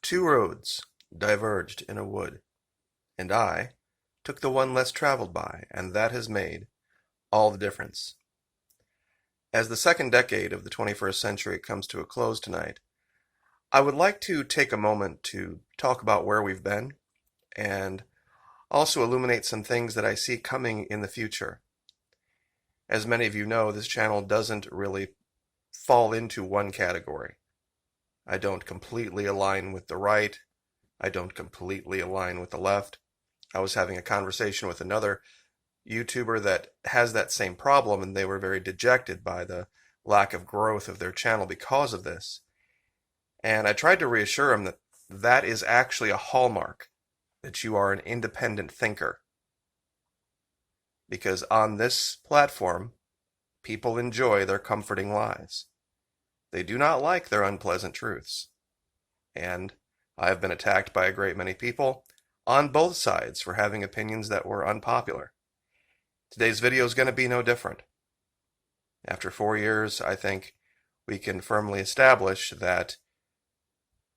Two roads diverged in a wood, and I took the one less traveled by, and that has made all the difference. As the second decade of the 21st century comes to a close tonight, I would like to take a moment to talk about where we've been and also illuminate some things that I see coming in the future. As many of you know, this channel doesn't really fall into one category. I don't completely align with the right. I don't completely align with the left. I was having a conversation with another YouTuber that has that same problem, and they were very dejected by the lack of growth of their channel because of this. And I tried to reassure him that that is actually a hallmark, that you are an independent thinker. Because on this platform, people enjoy their comforting lies. They do not like their unpleasant truths. And I have been attacked by a great many people on both sides for having opinions that were unpopular. Today's video is going to be no different. After 4 years, I think we can firmly establish that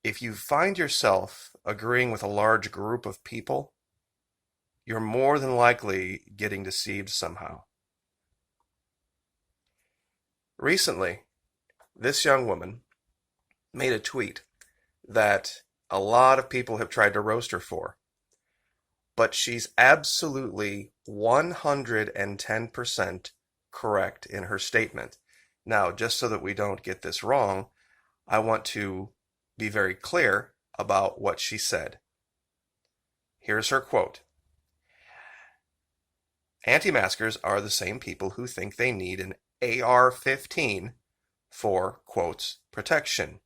if you find yourself agreeing with a large group of people, you're more than likely getting deceived somehow. Recently, this young woman made a tweet that a lot of people have tried to roast her for, but she's absolutely 110% correct in her statement. Now, just so that we don't get this wrong, I want to be very clear about what she said. Here's her quote. Anti-maskers are the same people who think they need an AR-15 for, quotes, protection.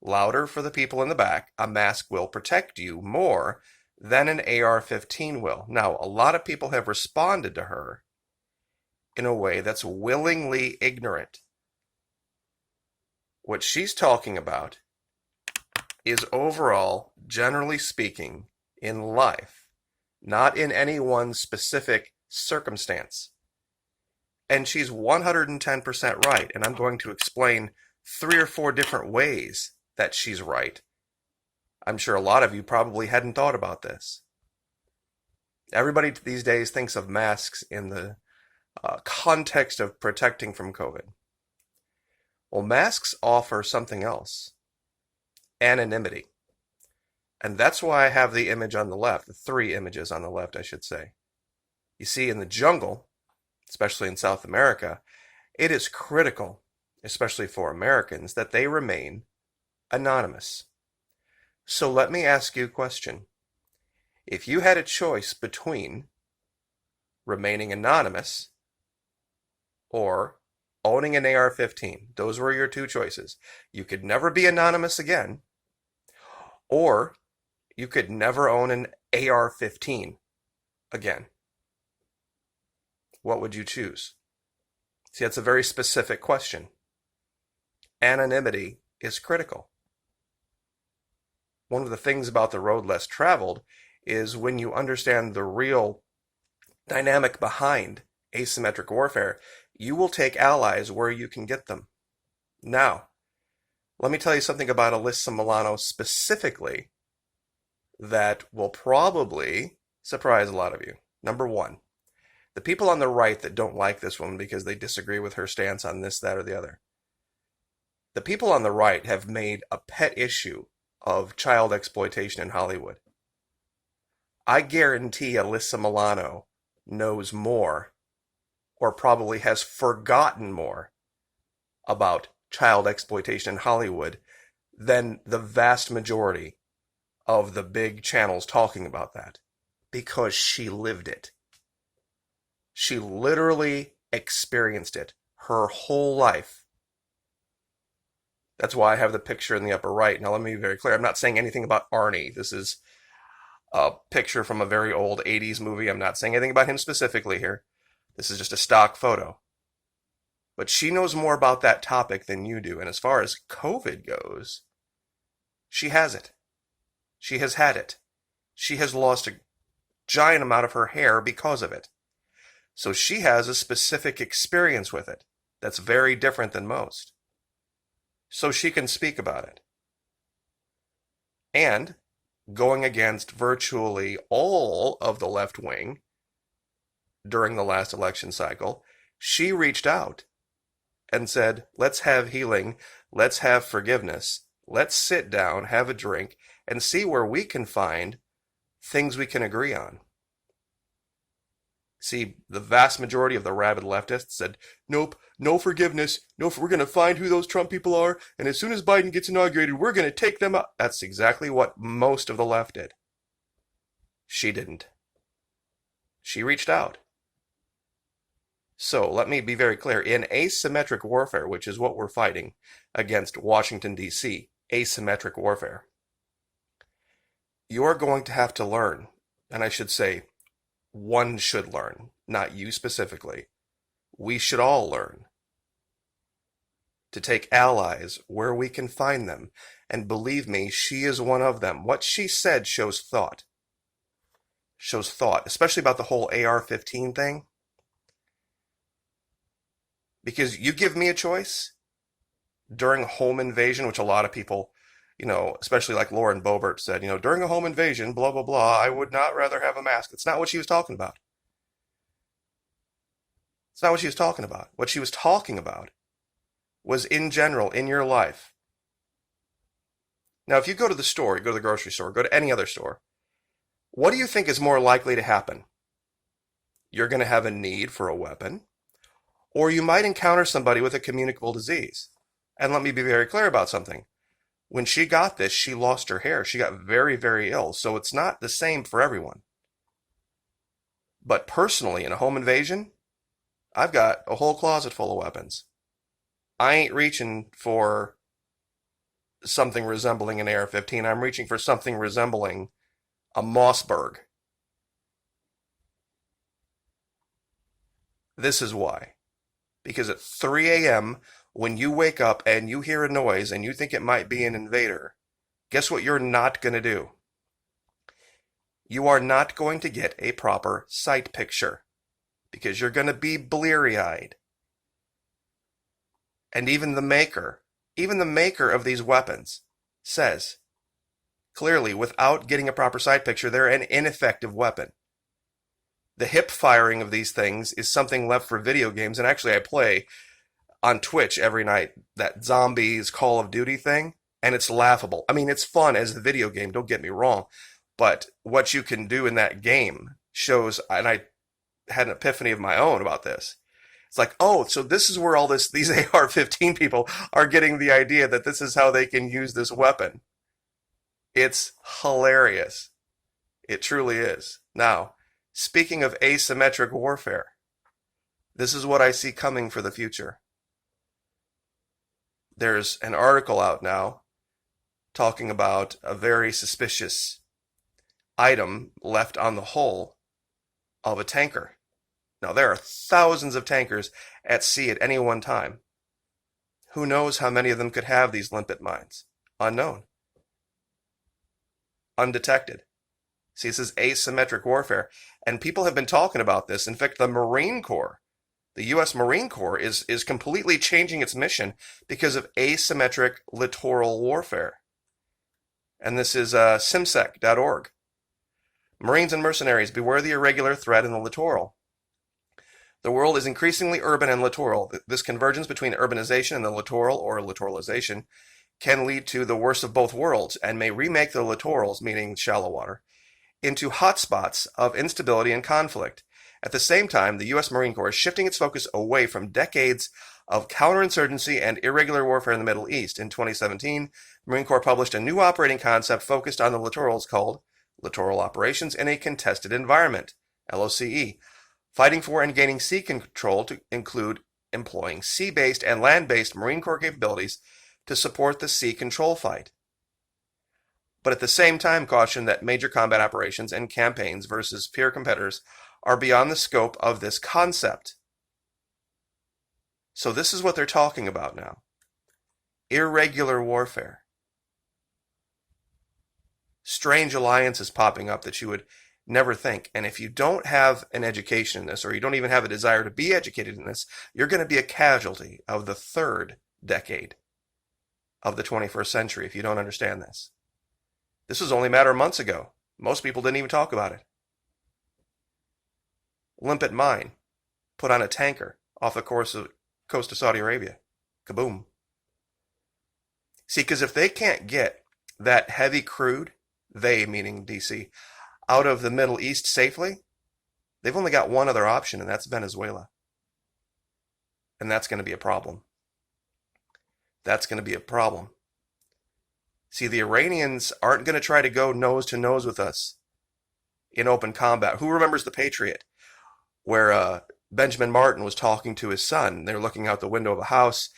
Louder for the people in the back, a mask will protect you more than an AR-15 will. Now, a lot of people have responded to her in a way that's willingly ignorant. What she's talking about is overall, generally speaking, in life, not in any one specific circumstance. And she's 110% right, and I'm going to explain 3 or 4 different ways that she's right. I'm sure a lot of you probably hadn't thought about this. Everybody these days thinks of masks in the context of protecting from COVID. Well, masks offer something else. Anonymity. And that's why I have the image on the left, the 3 images on the left, I should say. You see, in the jungle, especially in South America, it is critical, especially for Americans, that they remain anonymous. So let me ask you a question. If you had a choice between remaining anonymous or owning an AR-15, those were your 2 choices. You could never be anonymous again, or you could never own an AR-15 again. What would you choose? See, that's a very specific question. Anonymity is critical. One of the things about the road less traveled is when you understand the real dynamic behind asymmetric warfare, you will take allies where you can get them. Now, let me tell you something about Alyssa Milano specifically that will probably surprise a lot of you. Number 1, the people on the right that don't like this woman because they disagree with her stance on this, that, or the other. The people on the right have made a pet issue of child exploitation in Hollywood. I guarantee Alyssa Milano knows more, or probably has forgotten more, about child exploitation in Hollywood than the vast majority of the big channels talking about that, because she lived it. She literally experienced it her whole life. That's why I have the picture in the upper right. Now, let me be very clear. I'm not saying anything about Arnie. This is a picture from a very old 80s movie. I'm not saying anything about him specifically here. This is just a stock photo. But she knows more about that topic than you do. And as far as COVID goes, she has it. She has had it. She has lost a giant amount of her hair because of it. So she has a specific experience with it that's very different than most. So she can speak about it. and going against virtually all of the left wing during the last election cycle, she reached out and said, let's have healing, let's have forgiveness, let's sit down, have a drink, and see where we can find things we can agree on. See, the vast majority of the rabid leftists said, nope, no forgiveness, we're going to find who those Trump people are, and as soon as Biden gets inaugurated, we're going to take them out. That's exactly what most of the left did. She didn't. She reached out. So let me be very clear. In asymmetric warfare, which is what we're fighting against Washington, D.C., asymmetric warfare, you're going to have to learn, and I should say, one should learn, not you specifically. We should all learn to take allies where we can find them. And believe me, she is one of them. What she said shows thought. Shows thought, especially about the whole AR-15 thing. Because you give me a choice during a home invasion, which a lot of people, especially like Lauren Boebert said, during a home invasion, blah, blah, blah, I would not rather have a mask. It's not what she was talking about. It's not what she was talking about. What she was talking about was in general, in your life. Now, if you go to the store, you go to the grocery store, go to any other store, what do you think is more likely to happen? You're going to have a need for a weapon, or you might encounter somebody with a communicable disease. And let me be very clear about something. When she got this, she lost her hair. She got very, very ill. So it's not the same for everyone. But personally, in a home invasion, I've got a whole closet full of weapons. I ain't reaching for something resembling an AR-15. I'm reaching for something resembling a Mossberg. This is why. Because at 3 a.m., when you wake up and you hear a noise and you think it might be an invader, guess what you're not going to do? You are not going to get a proper sight picture because you're going to be bleary-eyed. And even the maker of these weapons says clearly, without getting a proper sight picture, they're an ineffective weapon. The hip firing of these things is something left for video games, and actually I play on Twitch every night that zombies Call of Duty thing, and it's laughable. I mean, it's fun as a video game, don't get me wrong, but what you can do in that game shows, and I had an epiphany of my own about this. It's like, oh, so this is where all these AR-15 people are getting the idea that this is how they can use this weapon. It's hilarious. It truly is. Now, speaking of asymmetric warfare, this is what I see coming for the future. There's an article out now talking about a very suspicious item left on the hull of a tanker. Now, there are thousands of tankers at sea at any one time. Who knows how many of them could have these limpet mines? Unknown. Undetected. See, this is asymmetric warfare, and people have been talking about this. In fact, the Marine Corps, the U.S. Marine Corps is completely changing its mission because of asymmetric littoral warfare. And this is simsec.org. Marines and mercenaries, beware the irregular threat in the littoral. The world is increasingly urban and littoral. This convergence between urbanization and the littoral, or littoralization, can lead to the worst of both worlds and may remake the littorals, meaning shallow water, into hotspots of instability and conflict. At the same time, the U.S. Marine Corps is shifting its focus away from decades of counterinsurgency and irregular warfare in the Middle East. In 2017, the Marine Corps published a new operating concept focused on the littorals called Littoral Operations in a Contested Environment, LOCE, fighting for and gaining sea control to include employing sea-based and land-based Marine Corps capabilities to support the sea control fight. But at the same time, caution that major combat operations and campaigns versus peer competitors are beyond the scope of this concept. So this is what they're talking about now. Irregular warfare. Strange alliances popping up that you would never think. And if you don't have an education in this, or you don't even have a desire to be educated in this, you're going to be a casualty of the third decade of the 21st century if you don't understand this. This was only a matter of months ago. Most people didn't even talk about it. Limpet mine put on a tanker off the coast of Saudi Arabia. Kaboom. See, because if they can't get that heavy crude, they, meaning DC, out of the Middle East safely, they've only got one other option, and that's Venezuela. And that's going to be a problem. That's going to be a problem. See, the Iranians aren't going to try to go nose to nose with us in open combat. Who remembers The Patriot, where Benjamin Martin was talking to his son? They were looking out the window of a house,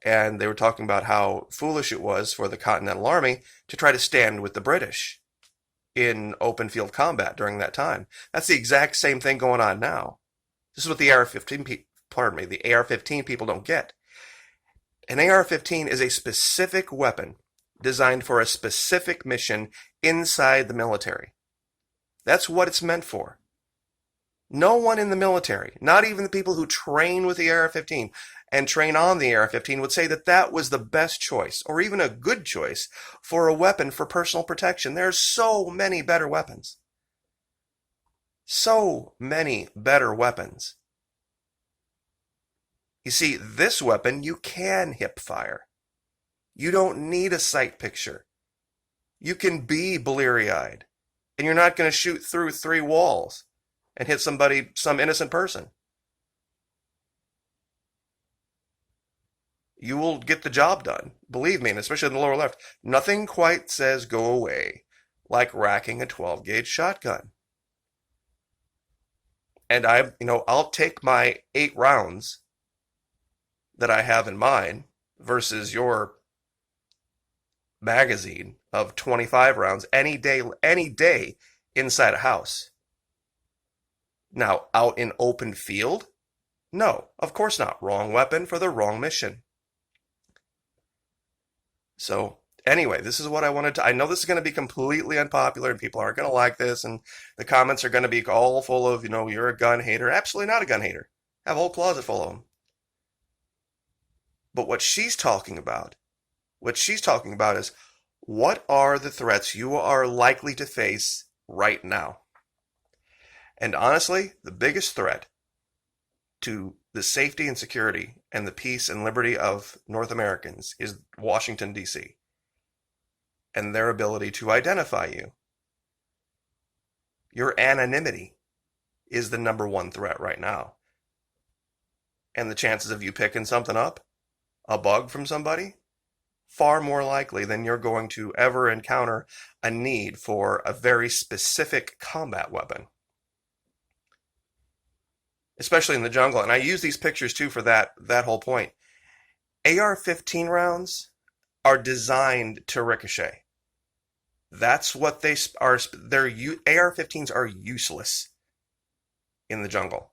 and they were talking about how foolish it was for the Continental Army to try to stand with the British in open field combat during that time. That's the exact same thing going on now. This is what the AR-15 people don't get. An AR-15 is a specific weapon designed for a specific mission inside the military. That's what it's meant for. No one in the military, not even the people who train with the AR-15 and train on the AR-15, would say that that was the best choice or even a good choice for a weapon for personal protection. There are so many better weapons. So many better weapons. You see, this weapon you can hip fire. You don't need a sight picture. You can be bleary-eyed, and you're not going to shoot through 3 walls and hit somebody, some innocent person. You will get the job done. Believe me, and especially in the lower left, nothing quite says go away like racking a 12-gauge shotgun. And I'll take my 8 rounds that I have in mine versus your magazine of 25 rounds any day inside a house. Now, out in open field? No, of course not. Wrong weapon for the wrong mission. So, anyway, this is what I wanted to... I know this is going to be completely unpopular and people aren't going to like this, and the comments are going to be all full of, you're a gun hater. Absolutely not a gun hater. I have a whole closet full of them. But what she's talking about is, what are the threats you are likely to face right now? And honestly, the biggest threat to the safety and security and the peace and liberty of North Americans is Washington, D.C. and their ability to identify you. Your anonymity is the number one threat right now. And the chances of you picking something up, a bug from somebody, far more likely than you're going to ever encounter a need for a very specific combat weapon. Especially in the jungle. And I use these pictures too for that whole point. AR-15 rounds are designed to ricochet. That's what they are. AR-15s are useless in the jungle.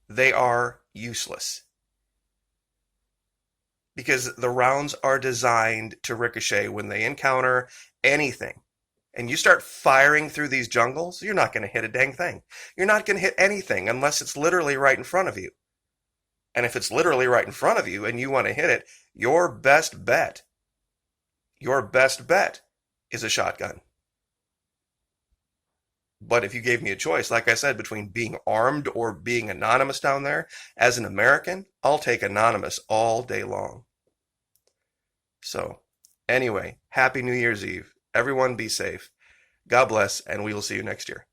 They are useless. Because the rounds are designed to ricochet when they encounter anything. And you start firing through these jungles, you're not going to hit a dang thing. You're not going to hit anything unless it's literally right in front of you. And if it's literally right in front of you and you want to hit it, your best bet is a shotgun. But if you gave me a choice, like I said, between being armed or being anonymous down there, as an American, I'll take anonymous all day long. So, anyway, Happy New Year's Eve. Everyone be safe. God bless, and we will see you next year.